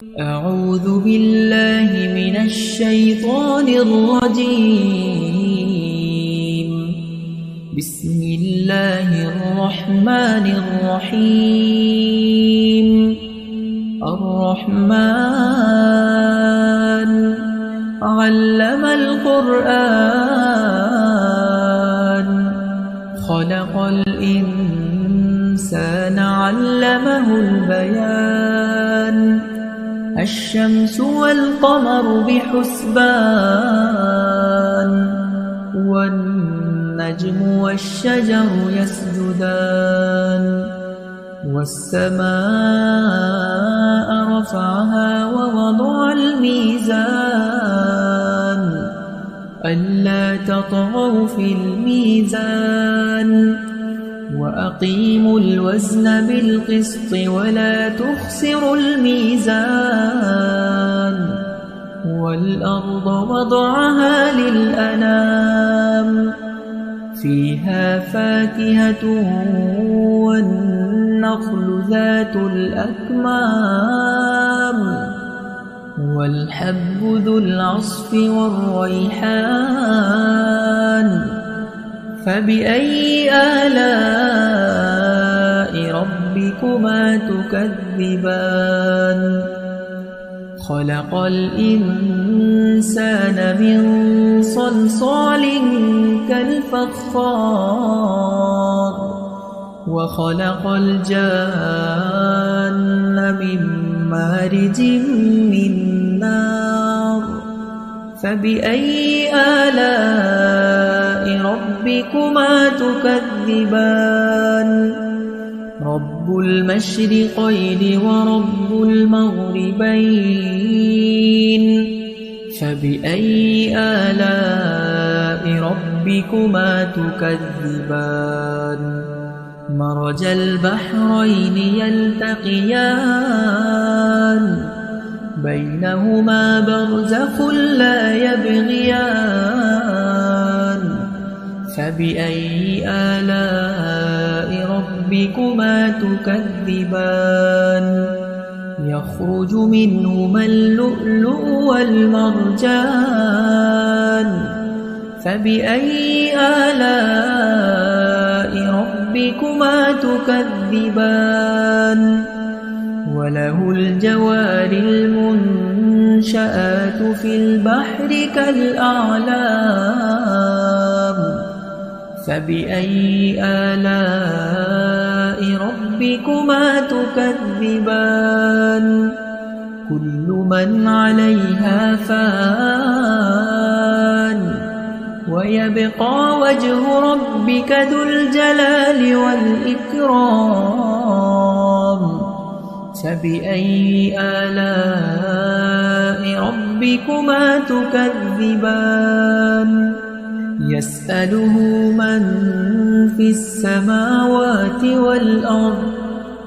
أعوذ بالله من الشيطان الرجيم. بسم الله الرحمن الرحيم. الرحمن علم القرآن خلق الإنسان علمه البيان الشمس والقمر بحسبان والنجم والشجر يسجدان والسماء رفعها ووضع الميزان ألا تطغوا في الميزان وأقيموا الوزن بالقسط ولا تخسروا الميزان والأرض وضعها للأنام فيها فاكهة والنخل ذات الأكمام والحب ذو العصف والريحان فبأي آلاء ربكما تكذبان خلق الإنسان من صلصال كالفخار وخلق الجان من مارج من نار فبأي آلاء ربكما تكذبان رب المشرقين ورب المغربين فبأي آلاء ربكما تكذبان مرج البحرين يلتقيان بينهما برزخ لا يبغيان فبأي آلاء ربكما تكذبان يخرج منهما اللؤلؤ والمرجان فبأي آلاء ربكما تكذبان وله الجوار المنشآت في البحر كالأعلام فبأي آلاء ربكما تكذبان كل من عليها فان ويبقى وجه ربك ذو الجلال والإكرام فبأي آلاء ربكما تكذبان يسأله من في السماوات والأرض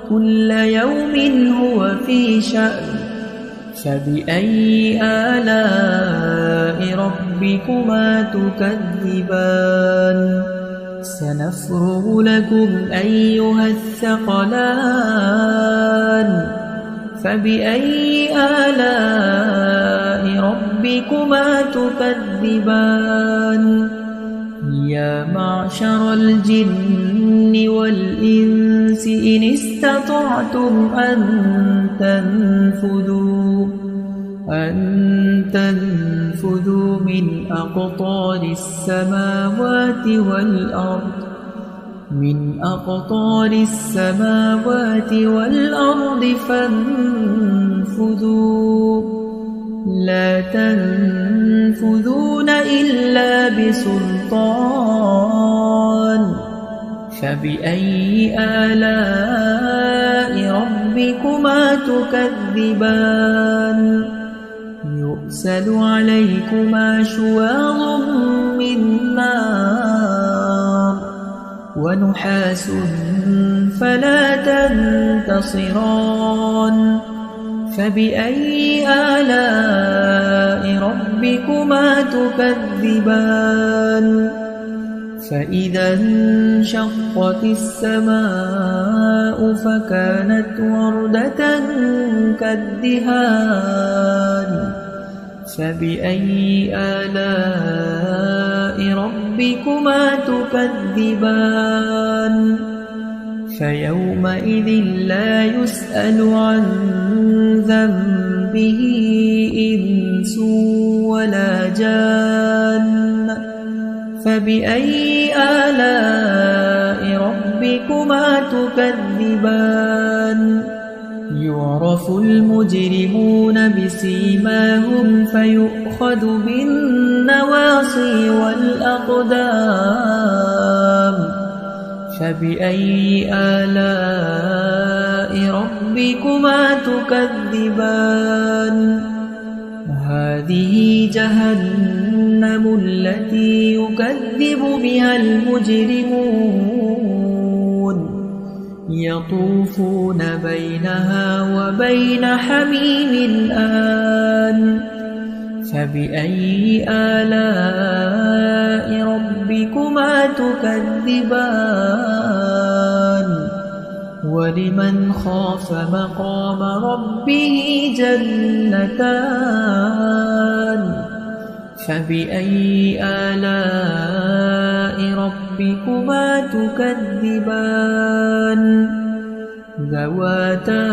كل يوم هو في شأن فبأي آلاء ربكما تكذبان سنفرغ لكم أيها الثقلان فبأي آلاء ربكما تكذبان يا معشر الجن والإنس إن استطعتم أن تنفذوا من أقطار السماوات والأرض فانفذوا لا تنفذون إلا بسلطان فبأي آلاء ربكما تكذبان يرسل عليكما شواظ من نار ونحاس فلا تنتصران فبأي آلاء ربكما تكذبان فإذا انشقت السماء فكانت وردة كالدهان فبأي آلاء ربكما تكذبان فيومئذ لا يسأل عن ذنبه إنس ولا جان فبأي آلاء ربكما تكذبان يعرف المجرمون بسيماهم فيؤخذ بالنواصي والأقدام فبأي آلاء ربكما تكذبان هذه جهنم التي يكذب بها المجرمون يطوفون بينها وبين حميم آن فبأي آلاء ربكما تكذبان ولمن خاف مقام ربه جنتان فبأي آلاء ربكما تكذبان ذواتا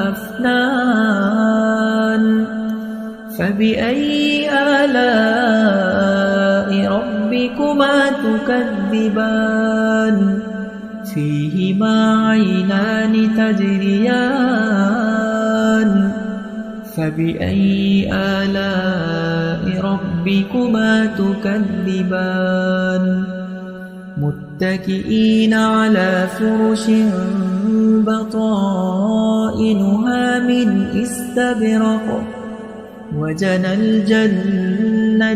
أفنان فبأي آلاء ربكما تكذبان فيهما عينان تجريان فبأي آلاء ربكما تكذبان متكئين على فرش بطائنها من استبرق وجنى الجنتين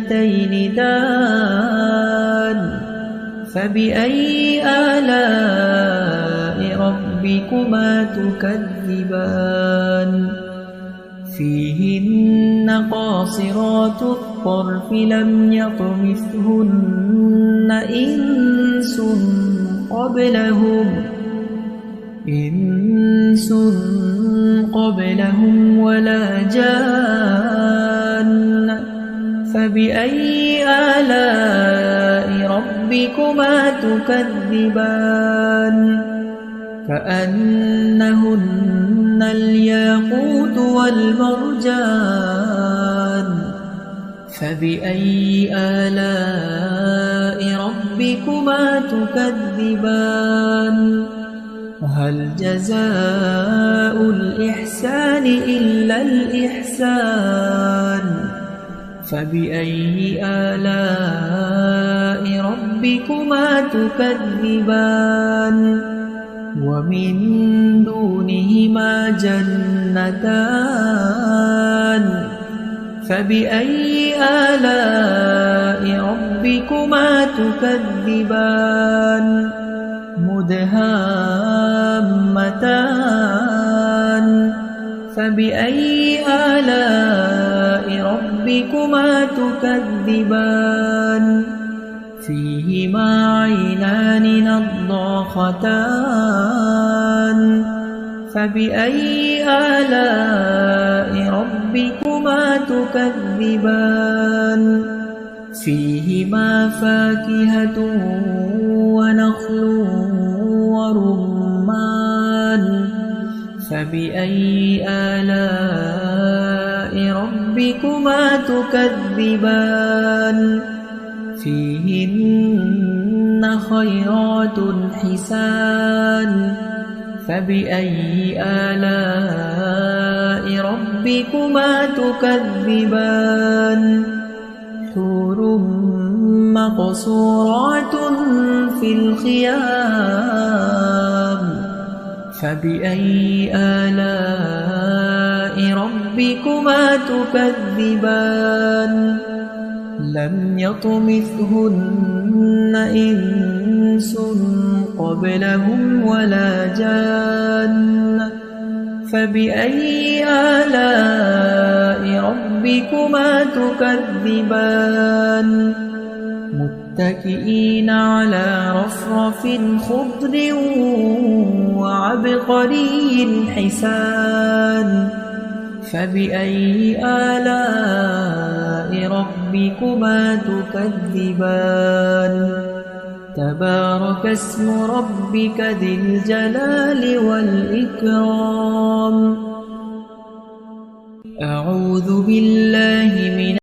دان فبأي آلاء ربكما تكذبان فيهن قاصرات الطرف لم يطمثهن إنس قبلهم ولا جان فبأي آلاء ربكما تكذبان كأنهن الياقوت والمرجان فبأي آلاء ربكما تكذبان هل جزاء الإحسان إلا الإحسان فبأي آلاء ربكما تكذبان ومن دونهما جنتان فبأي آلاء ربكما تكذبان مدهامتان فبأي آلاء ربكما تكذبان فيهما عينان نضاختان فبأي آلاء ربكما تكذبان فيهما فاكهة ونخل ورمان فبأي آلاء ربكما تكذبان فيهن خيرات حسان فبأي آلاء ربكما تكذبان حور مقصورات في الخيام فبأي آلاء ربكما تكذبان لم يطمثهن إنس قبلهم ولا جان فبأي آلاء ربكما تكذبان متكئين على رفرف خضر وعبقري حسان فبأي آلاء ربكما تكذبان تبارك اسم ربك ذي الجلال والإكرام أعوذ بالله من